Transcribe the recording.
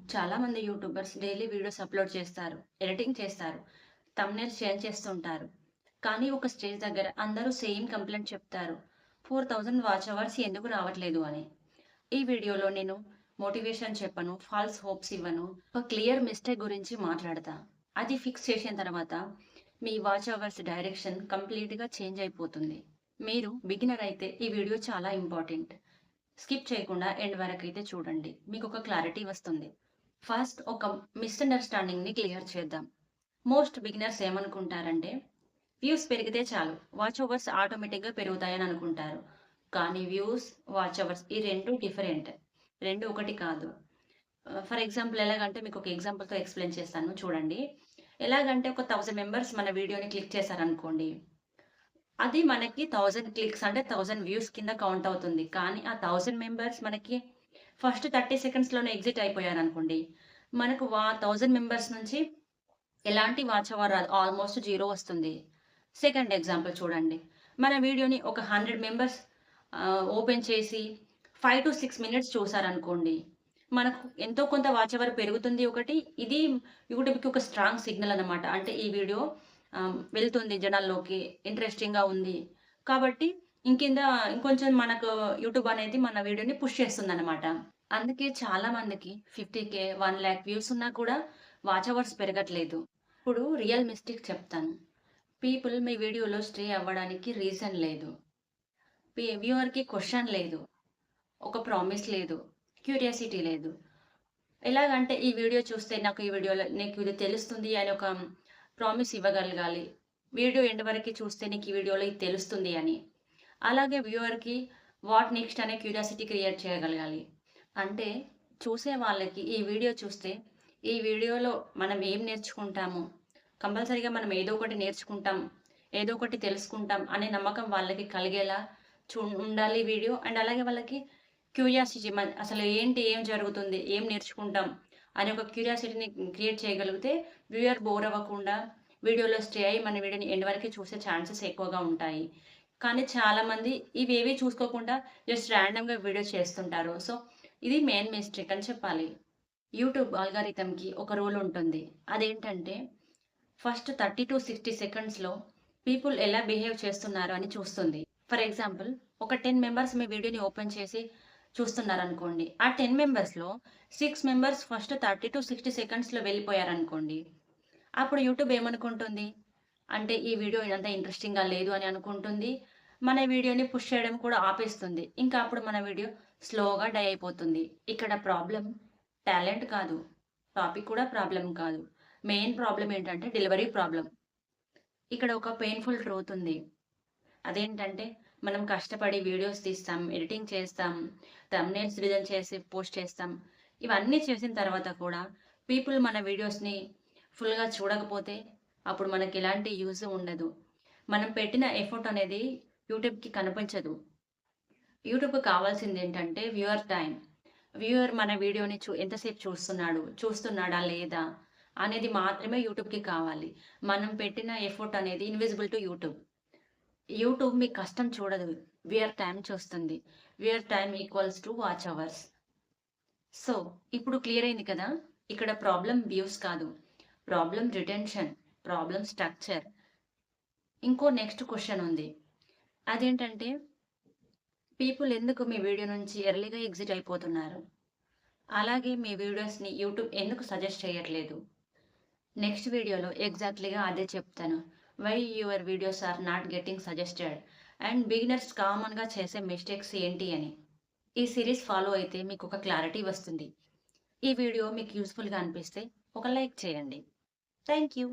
చాలామంది YouTubers daily videos upload చేస్తారు, editing చేస్తారు, థంబ్‌నెయిల్స్ చేంజ్ చేస్తుంటారు. కానీ ఒక స్టేజ్ దగ్గర అందరూ సేమ్ కంప్లెయింట్ చెప్తారు. 4000 వాచ్ అవర్స్ ఎందుకు రావట్లేదు అని. ఈ వీడియోలో నేను మోటివేషన్ చెప్పను, ఫాల్స్ హోప్స్ ఇవ్వను. ఒక క్లియర్ మిస్టేక్ గురించి మాట్లాడతా. అది ఫిక్స్ చేసిన తర్వాత మీ వాచ్ అవర్స్ డైరెక్షన్ కంప్లీట్‌గా చేంజ్ అయిపోతుంది. మీరు బిగినర్ అయితే ఈ వీడియో చాలా ఇంపార్టెంట్. స్కిప్ చేయకుండా ఎండ్ వరకైతే చూడండి. మీకొక క్లారిటీ వస్తుంది. ఫస్ట్ ఒక మిస్‌అండర్‌స్టాండింగ్‌ని క్లియర్ చేద్దాం. మోస్ట్ బిగినర్స్ ఏమనుకుంటారంటే, వ్యూస్ పెరిగితే చాలు, వాచ్ అవర్స్ ఆటోమేటిక్‌గా పెరుగుతాయని అనుకుంటారు. కానీ వ్యూస్, వాచ్ అవర్స్ ఈ 2 డిఫరెంట్. 2 ఒకటి కాదు. ఫర్ ఎగ్జాంపుల్ ఎలాగంటే మీకొక ఎగ్జాంపుల్‌తో ఎక్స్‌ప్లెయిన్ చేస్తాను చూడండి. ఎలాగంటే ఒక 1000 మెంబర్స్ మన వీడియోని క్లిక్ చేశారనుకోండి. అది మనకి 1000 క్లిక్స్ అంటే 1000 వ్యూస్ కింద కౌంట్ అవుతుంది. కానీ ఆ 1000 మెంబర్స్ మనకి ఫస్ట్ 30 సెకండ్స్‌లోనే ఎగ్జిట్ అయిపోయారనుకోండి. మనకు 1000 మెంబర్స్ నుంచి ఎలాంటి వాచ్ అవర్ రాదు. ఆల్‌మోస్ట్ 0 వస్తుంది. సెకండ్ ఎగ్జాంపుల్ చూడండి. మన వీడియోని ఒక 100 మెంబర్స్ ఓపెన్ చేసి 5-6 మినిట్స్ చూసారనుకోండి. మనకు ఎంతో కొంత వాచ్ అవర్ పెరుగుతుంది ఒకటి. ఇది యూట్యూబ్‌కి ఒక స్ట్రాంగ్ సిగ్నల్ అన్నమాట. అంటే ఈ వీడియో వెళ్తుంది జనాల్లోకి, ఇంట్రెస్టింగ్‌గా ఉంది. కాబట్టి ఇంకొంచెం మనకు యూట్యూబ్ అనేది మన వీడియోని పుష్ చేస్తుందన్నమాట. అందుకే చాలా మందికి 50,000, 1,00,000 వ్యూస్ ఉన్నా కూడా వాచ్ అవర్స్ పెరగట్లేదు. ఇప్పుడు రియల్ మిస్టేక్ చెప్తాను. పీపుల్ మీ వీడియోలో స్టే అవ్వడానికి రీజన్ లేదు. వ్యూవర్‌కి క్వెషన్ లేదు. ఒక ప్రామిస్ లేదు. క్యూరియాసిటీ లేదు. ఎలాగంటే ఈ వీడియో చూస్తే నాకు ఈ వీడియోలో నీకు ఇది తెలుస్తుంది అని ఒక ప్రామిస్ ఇవ్వగలగాలి. వీడియో ఎండ్ వరకి చూస్తే నీకు ఈ వీడియోలో ఇది తెలుస్తుంది అని. అలాగే వ్యూవర్‌కి వాట్ నెక్స్ట్ అనే క్యూరియాసిటీ క్రియేట్ చేయగలగాలి. అంటే చూసే వాళ్ళకి ఈ వీడియో చూస్తే, ఈ వీడియోలో మనం ఏం నేర్చుకుంటాము? కంపల్సరీగా మనం ఏదో ఒకటి నేర్చుకుంటాం, ఏదో ఒకటి తెలుసుకుంటాం అనే నమ్మకం వాళ్ళకి కలిగేలా ఉండాలి వీడియో. అండ్ అలాగే వాళ్ళకి క్యూరియాసిటీ అసలు ఏంటి? ఏం జరుగుతుంది? ఏం నేర్చుకుంటాం? అనే ఒక క్యూరియాసిటీని క్రియేట్ చేయగలిగితే వ్యూయర్ బోర్ అవ్వకుండా వీడియోలో స్టే అయ్యి మన వీడియోని ఎండ్ వరకి చూసే ఛాన్సెస్ ఎక్కువగా ఉంటాయి. కానీ చాలామంది ఇవేవి చూసుకోకుండా జస్ట్ ర్యాండమ్‌గా వీడియో చేస్తుంటారు. సో, ఇది మెయిన్ మిస్టేక్ అని చెప్పాలి. యూట్యూబ్ ఆల్గారిథమ్‌కి ఒక రూల్ ఉంటుంది. అదేంటంటే ఫస్ట్ 30-60 సెకండ్స్‌లో పీపుల్ ఎలా బిహేవ్ చేస్తున్నారు అని చూస్తుంది. ఫర్ ఎగ్జాంపుల్ ఒక 10 మెంబర్స్ మీ వీడియోని ఓపెన్ చేసి చూస్తున్నారనుకోండి. ఆ 10 మెంబర్స్‌లో 6 మెంబర్స్ ఫస్ట్ 30-60 సెకండ్స్‌లో వెళ్ళిపోయారనుకోండి. అప్పుడు యూట్యూబ్ ఏమనుకుంటుంది? అంటే ఈ వీడియో అంత ఇంట్రెస్టింగ్‌గా లేదు అని అనుకుంటుంది. మన వీడియోని పుష్ చేయడం కూడా ఆపేస్తుంది. ఇంకా అప్పుడు మన వీడియో స్లోగా డై అయిపోతుంది. ఇక్కడ ప్రాబ్లమ్ టాలెంట్ కాదు. టాపిక్ కూడా ప్రాబ్లమ్ కాదు. మెయిన్ ప్రాబ్లమ్ ఏంటంటే డెలివరీ ప్రాబ్లమ్. ఇక్కడ ఒక పెయిన్‌ఫుల్ ట్రూత్ ఉంది. అదేంటంటే మనం కష్టపడి వీడియోస్ తీస్తాం, ఎడిటింగ్ చేస్తాం, థంబ్‌నెయిల్స్ డిజైన్ చేసి పోస్ట్ చేస్తాం. ఇవన్నీ చేసిన తర్వాత కూడా పీపుల్ మన వీడియోస్‌ని ఫుల్‌గా చూడకపోతే అప్పుడు మనకెలాంటి యూజ్ ఉండదు. మనం పెట్టిన ఎఫర్ట్ అనేది యూట్యూబ్‌కి కనిపించదు. యూట్యూబ్‌కి కావాల్సిందేంటంటే వ్యూవర్ టైమ్. వ్యూవర్ మన వీడియోని ఎంతసేపు చూస్తున్నాడు, చూస్తున్నాడా లేదా అనేది మాత్రమే యూట్యూబ్‌కి కావాలి. మనం పెట్టిన ఎఫర్ట్ అనేది ఇన్విజిబుల్ టు యూట్యూబ్. యూట్యూబ్ మీ కష్టం చూడదు. వ్యూయర్ టైమ్ చూస్తుంది. Viewer time equals to watch hours. So, ఇప్పుడు క్లియర్ అయింది కదా! ఇక్కడ ప్రాబ్లమ్ వ్యూస్ కాదు. Problem retention, problem structure. ఇంకో నెక్స్ట్ క్వెషన్ ఉంది. అదేంటంటే పీపుల్ ఎందుకు మీ వీడియో నుంచి ఎర్లీగా ఎగ్జిట్ అయిపోతున్నారు? అలాగే మీ వీడియోస్‌ని యూట్యూబ్ ఎందుకు సజెస్ట్ చేయట్లేదు? నెక్స్ట్ వీడియోలో ఎగ్జాక్ట్‌లీగా అదే చెప్తాను. Why your videos are not getting suggested and beginners కామన్‌గా చేసే మిస్టేక్స్ ఏంటి అని. ఈ సీరీస్ ఫాలో అయితే మీకొక క్లారిటీ వస్తుంది. ఈ వీడియో మీకు యూజ్‌ఫుల్‌గా అనిపిస్తే ఒక లైక్ చేయండి. Thank you.